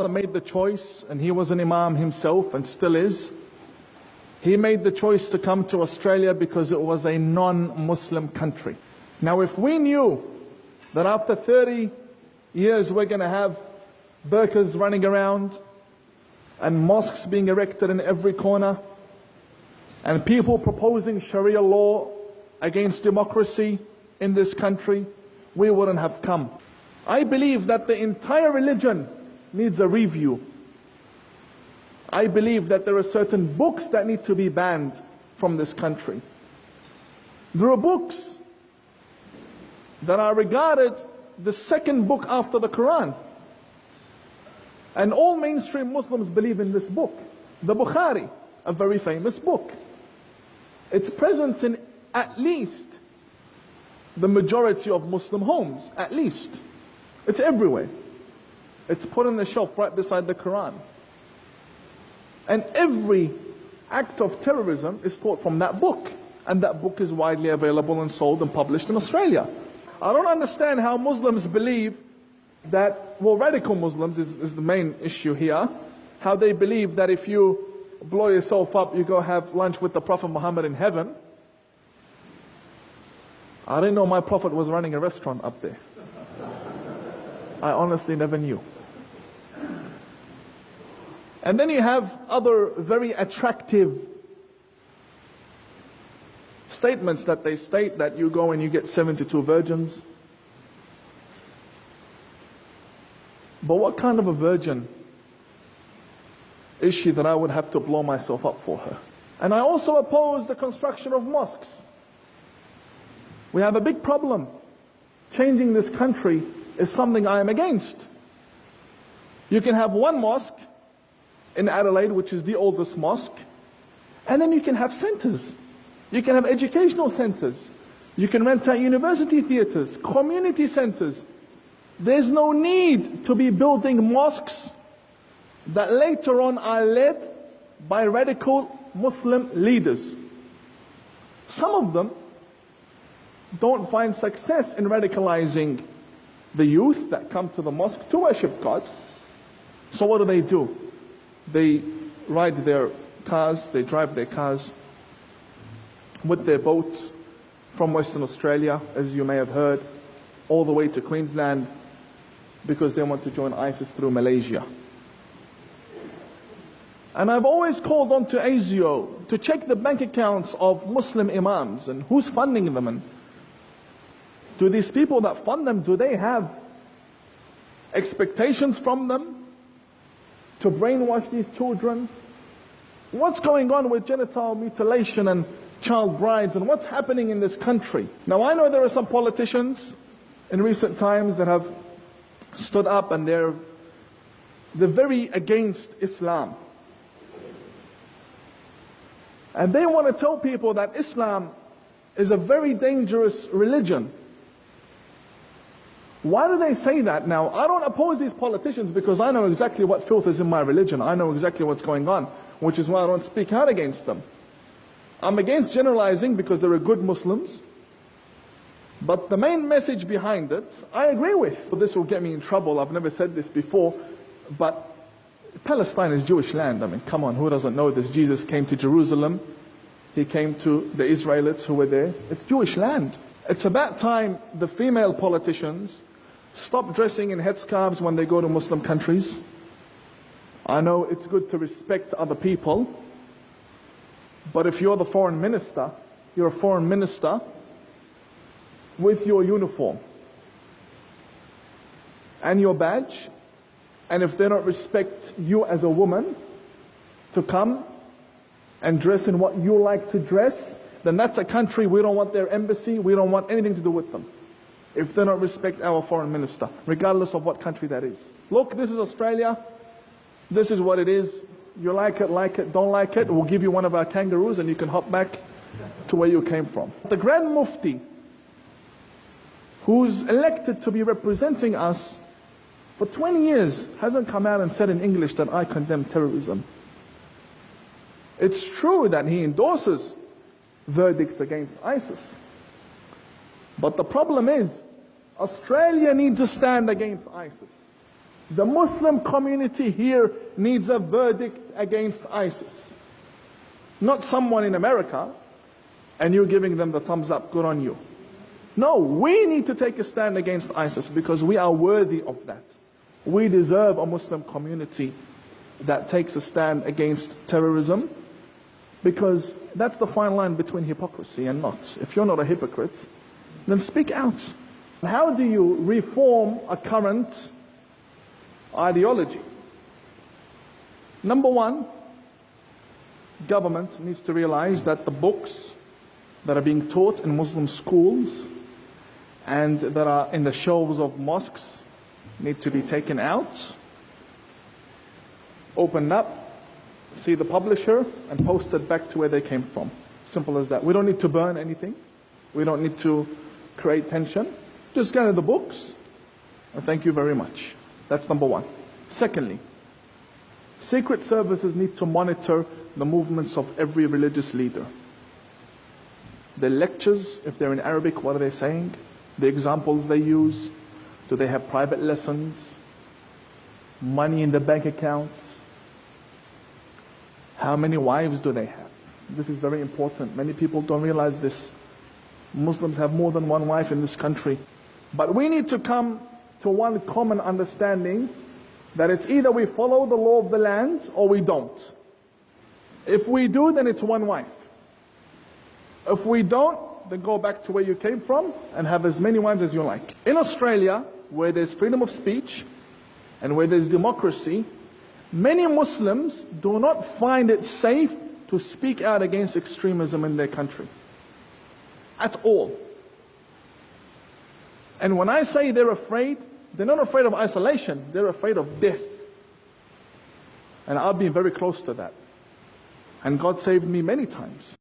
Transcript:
father made the choice, and he was an imam himself and still is. He made the choice to come to Australia because it was a non-Muslim country. Now, if we knew that after 30 years we're going to have burqas running around and mosques being erected in every corner and people proposing Sharia law against democracy in this country, we wouldn't have come. I believe that the entire religion needs a review. I believe that there are certain books that need to be banned from this country. There are books that are regarded the second book after the Quran. And all mainstream Muslims believe in this book. The Bukhari, a very famous book. It's present in at least the majority of Muslim homes, at least. It's everywhere. It's put on the shelf right beside the Quran. And every act of terrorism is taught from that book. And that book is widely available and sold and published in Australia. I don't understand how Muslims believe that, well, radical Muslims is the main issue here, how they believe that if you blow yourself up, you go have lunch with the Prophet Muhammad in heaven. I didn't know my Prophet was running a restaurant up there. I honestly never knew. And then you have other very attractive statements that they state, that you go and you get 72 virgins. But what kind of a virgin is she that I would have to blow myself up for her? And I also oppose the construction of mosques. We have a big problem. Changing this country is something I am against. You can have one mosque in Adelaide, which is the oldest mosque, and then you can have centers. You can have educational centers. You can rent out university theaters, community centers. There's no need to be building mosques that later on are led by radical Muslim leaders. Some of them don't find success in radicalizing the youth that come to the mosque to worship God. So what do? They ride their cars, they drive their cars with their boats from Western Australia, as you may have heard, all the way to Queensland because they want to join ISIS through Malaysia. And I've always called on to ASIO to check the bank accounts of Muslim imams and who's funding them. And do these people that fund them, do they have expectations from them to brainwash these children? What's going on with genital mutilation and child brides, and what's happening in this country? Now, I know there are some politicians in recent times that have stood up and they're very against Islam. And they want to tell people that Islam is a very dangerous religion. Why do they say that? Now, I don't oppose these politicians because I know exactly what filth is in my religion. I know exactly what's going on, which is why I don't speak out against them. I'm against generalizing because there are good Muslims. But the main message behind it, I agree with. But this will get me in trouble. I've never said this before. But Palestine is Jewish land. I mean, come on, who doesn't know this? Jesus came to Jerusalem. He came to the Israelites who were there. It's Jewish land. It's about time the female politicians stop dressing in headscarves when they go to Muslim countries. I know it's good to respect other people, but if you're the foreign minister, you're a foreign minister with your uniform and your badge, and if they don't respect you as a woman to come and dress in what you like to dress, then that's a country we don't want their embassy, we don't want anything to do with them. If they don't respect our foreign minister, regardless of what country that is. Look, this is Australia. This is what it is. You like it, don't like it. We'll give you one of our kangaroos and you can hop back to where you came from. The Grand Mufti, who's elected to be representing us for 20 years, hasn't come out and said in English that I condemn terrorism. It's true that he endorses verdicts against ISIS. But the problem is, Australia needs to stand against ISIS. The Muslim community here needs a verdict against ISIS. Not someone in America and you giving them the thumbs up, good on you. No, we need to take a stand against ISIS because we are worthy of that. We deserve a Muslim community that takes a stand against terrorism, because that's the fine line between hypocrisy and not. If you're not a hypocrite, then speak out. How do you reform a current ideology? Number one, government needs to realize that the books that are being taught in Muslim schools and that are in the shelves of mosques need to be taken out, opened up, see the publisher, and posted back to where they came from. Simple as that. We don't need to burn anything. We don't need to create tension. Just gather the books, and thank you very much. That's number one. Secondly, secret services need to monitor the movements of every religious leader. The lectures, if they're in Arabic, what are they saying? The examples they use. Do they have private lessons? Money in the bank accounts? How many wives do they have? This is very important. Many people don't realize this. Muslims have more than one wife in this country. But we need to come to one common understanding that it's either we follow the law of the land or we don't. If we do, then it's one wife. If we don't, then go back to where you came from and have as many wives as you like. In Australia, where there's freedom of speech and where there's democracy, many Muslims do not find it safe to speak out against extremism in their country. At all. And when I say they're afraid, they're not afraid of isolation, they're afraid of death. And I've been very close to that. And God saved me many times.